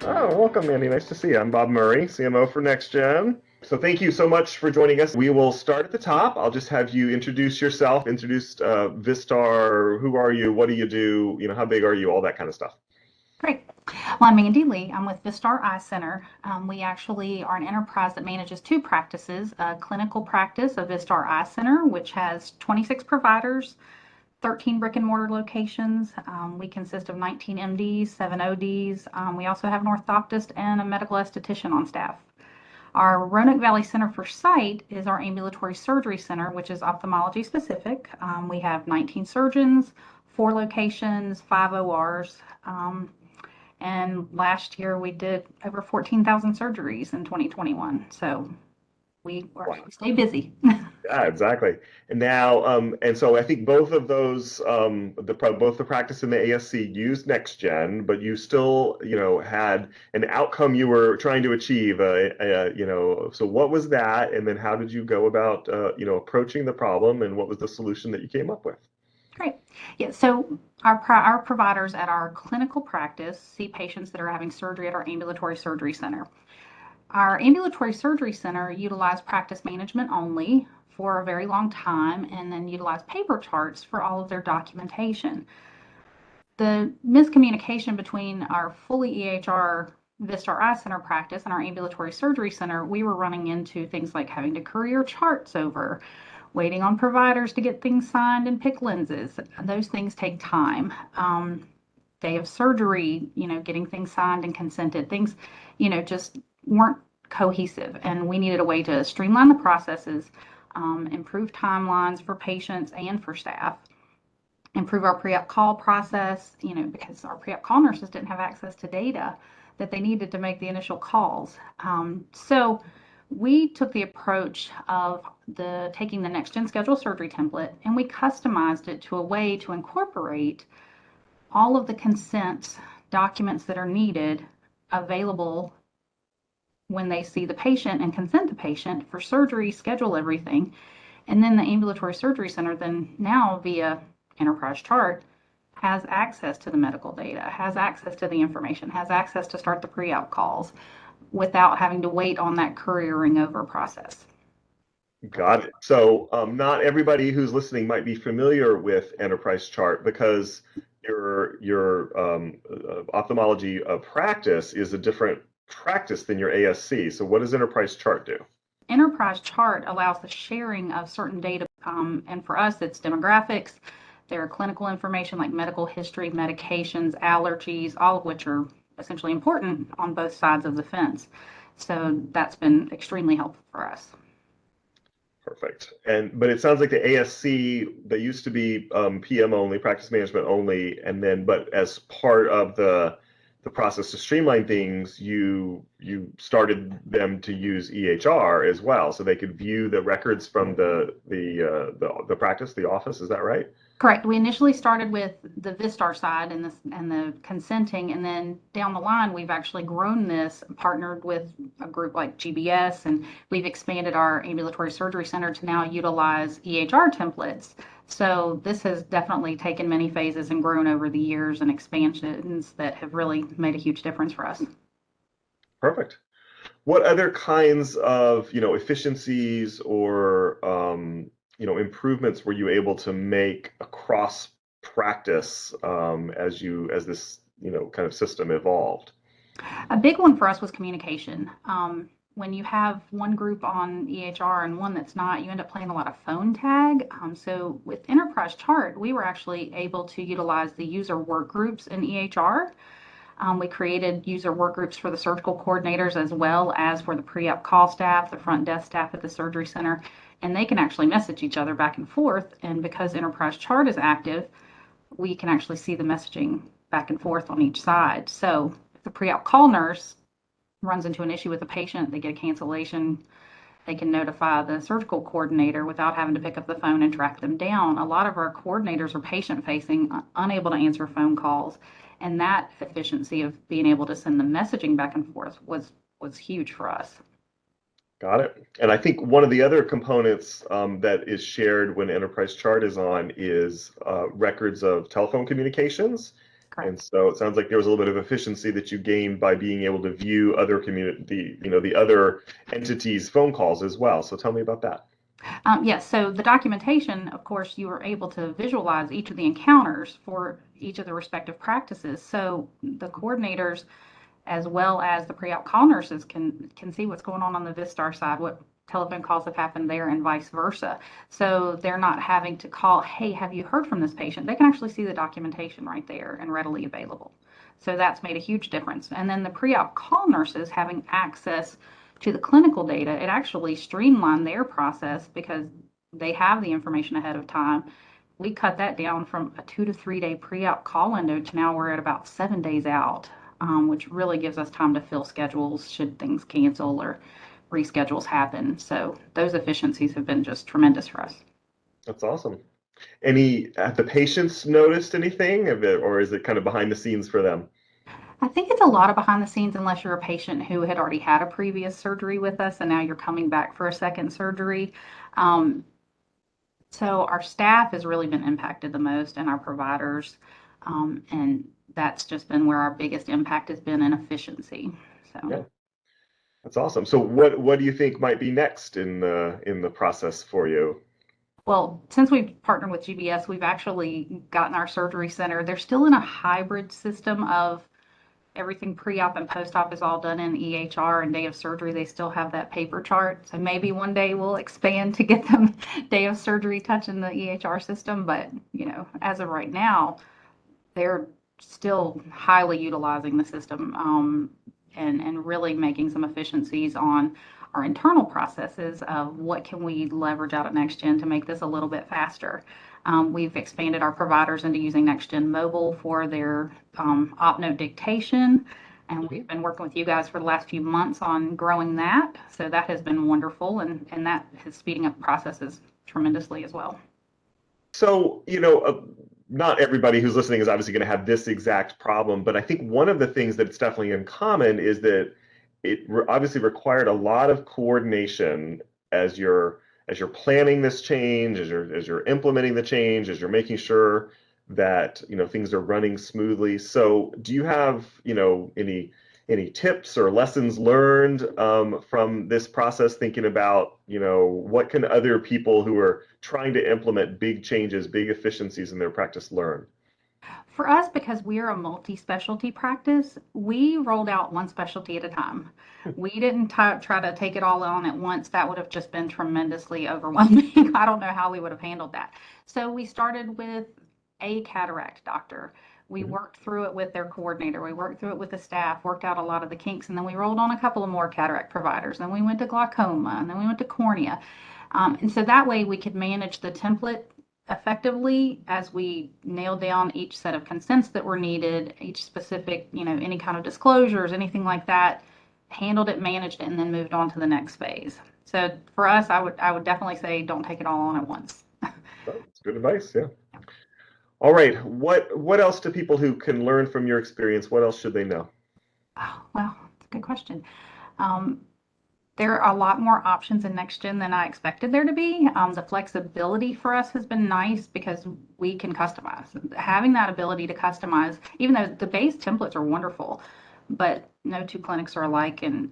Oh, welcome, Andy. Nice to see you. I'm Bob Murray, CMO for NextGen. So thank you so much for joining us. We will start at the top. I'll just have you introduce yourself, introduce Vistar. Who are you? What do you do? How big are you? All that kind of stuff. Great. Well, I'm Andy Lee. I'm with Vistar Eye Center. We actually are an enterprise that manages two practices, a clinical practice of Vistar Eye Center, which has 26 providers, 13 brick and mortar locations. We consist of 19 MDs, 7 ODs. We also have an orthoptist and a medical esthetician on staff. Our Roanoke Valley Center for Sight is our ambulatory surgery center, which is ophthalmology specific. We have 19 surgeons, 4 locations, 5 ORs. And last year we did over 14,000 surgeries in 2021. So we Wow. stay busy. Yeah, exactly. And now, and so I think both of those, both the practice and the ASC used NextGen, but you still, had an outcome you were trying to achieve. So what was that? And then how did you go about, approaching the problem? And what was the solution that you came up with? Great. Yeah, so our providers at our clinical practice see patients that are having surgery at our ambulatory surgery center. Our ambulatory surgery center utilized practice management only for a very long time and then utilized paper charts for all of their documentation. The miscommunication between our fully EHR Vistar Eye Center practice and our ambulatory surgery center, we were running into things like having to courier charts over, waiting on providers to get things signed and pick lenses. Those things take time. Day of surgery, getting things signed and consented, things, just weren't cohesive. And we needed a way to streamline the processes, improve timelines for patients and for staff, improve our pre-op call process, because our pre-op call nurses didn't have access to data that they needed to make the initial calls. So we took the approach of taking the NextGen schedule surgery template and we customized it to a way to incorporate all of the consent documents that are needed available when they see the patient and consent the patient for surgery, schedule everything. And then the ambulatory surgery center then now via enterprise chart has access to the medical data, has access to the information, has access to start the pre-op calls without having to wait on that couriering over process. Got it. So not everybody who's listening might be familiar with Enterprise Chart because your ophthalmology practice is a different practice than your ASC. So what does Enterprise Chart do? Enterprise chart allows the sharing of certain data, and for us, it's demographics. There are clinical information like medical history, medications, allergies, all of which are essentially important on both sides of the fence. So that's been extremely helpful for us. Perfect. But it sounds like the ASC, that used to be PM only, practice management only, but as part of the process to streamline things, you started them to use EHR as well, so they could view the records from the practice, the office. Is that right? Correct. We initially started with the Vistar side and the consenting, and then down the line, we've actually grown this, partnered with a group like GBS, and we've expanded our ambulatory surgery center to now utilize EHR templates. So this has definitely taken many phases and grown over the years and expansions that have really made a huge difference for us. Perfect. What other kinds of, efficiencies or, improvements were you able to make across practice as this, kind of system evolved? A big one for us was communication. When you have one group on EHR and one that's not, you end up playing a lot of phone tag. So with Enterprise Chart, we were actually able to utilize the user work groups in EHR. We created user work groups for the surgical coordinators as well as for the pre-op call staff, the front desk staff at the surgery center, and they can actually message each other back and forth. And because Enterprise Chart is active, we can actually see the messaging back and forth on each side. So if the pre-op call nurse runs into an issue with a patient, they get a cancellation, they can notify the surgical coordinator without having to pick up the phone and track them down. A lot of our coordinators are patient facing, unable to answer phone calls, and that efficiency of being able to send the messaging back and forth was huge for us. Got it. And I think one of the other components that is shared when Enterprise Chart is on is records of telephone communications. And so it sounds like there was a little bit of efficiency that you gained by being able to view other community, the other entities' phone calls as well. So tell me about that. Yes, so the documentation, of course, you were able to visualize each of the encounters for each of the respective practices. So the coordinators, as well as the pre-op call nurses, can see what's going on the Vistar side, what telephone calls have happened there, and vice versa. So they're not having to call, hey, have you heard from this patient? They can actually see the documentation right there and readily available. So that's made a huge difference. And then the pre-op call nurses having access to the clinical data, it actually streamlined their process because they have the information ahead of time. We cut that down from a 2 to 3 day pre-op call window to now we're at about 7 days out, which really gives us time to fill schedules should things cancel or reschedules happen. So those efficiencies have been just tremendous for us. That's awesome. Have the patients noticed anything of it, or is it kind of behind the scenes for them? I think it's a lot of behind the scenes unless you're a patient who had already had a previous surgery with us and now you're coming back for a second surgery. Um, so our staff has really been impacted the most and our providers. And that's just been where our biggest impact has been in efficiency. So. Yeah, that's awesome. So what do you think might be next in the process for you? Well, since we've partnered with GBS, we've actually gotten our surgery center. They're still in a hybrid system of everything pre-op and post-op is all done in EHR, and day of surgery, they still have that paper chart. So maybe one day we'll expand to get them day of surgery touching the EHR system. But, as of right now, they're still highly utilizing the system, and really making some efficiencies on our internal processes of what can we leverage out at NextGen to make this a little bit faster. We've expanded our providers into using NextGen Mobile for their op note dictation, and we've been working with you guys for the last few months on growing that. So that has been wonderful, and that is speeding up processes tremendously as well. So, not everybody who's listening is obviously going to have this exact problem, but I think one of the things that's definitely in common is that obviously required a lot of coordination as you're planning this change, as you're implementing the change, as you're making sure that things are running smoothly. So, do you have any tips or lessons learned from this process, thinking about what can other people who are trying to implement big changes, big efficiencies in their practice learn? For us, because we're a multi-specialty practice, we rolled out one specialty at a time. We didn't try to take it all on at once. That would have just been tremendously overwhelming. I don't know how we would have handled that. So we started with a cataract doctor. We worked through it with their coordinator. We worked through it with the staff, worked out a lot of the kinks, and then we rolled on a couple of more cataract providers. Then we went to glaucoma, and then we went to cornea. And so that way we could manage the template effectively as we nailed down each set of consents that were needed, each specific, any kind of disclosures, anything like that, handled it, managed it, and then moved on to the next phase. So for us, I would definitely say don't take it all on at once. That's good advice. Yeah. All right. What else do people who can learn from your experience? What else should they know? Oh, well, that's a good question. There are a lot more options in NextGen than I expected there to be. The flexibility for us has been nice because we can customize. Having that ability to customize, even though the base templates are wonderful, but no two clinics are alike, and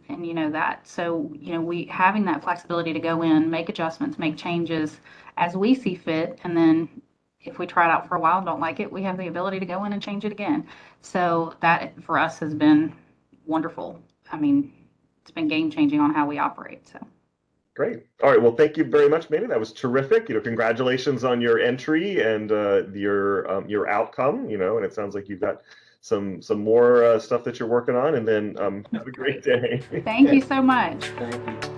that. So we having that flexibility to go in, make adjustments, make changes as we see fit, and then if we try it out for a while and don't like it, we have the ability to go in and change it again. So that for us has been wonderful. I mean, it's been game changing on how we operate. So Great. All right. Well, thank you very much, Manny. That was terrific. Congratulations on your entry and your outcome. And it sounds like you've got some more stuff that you're working on. And then have a great day. Thank you so much. Thank you.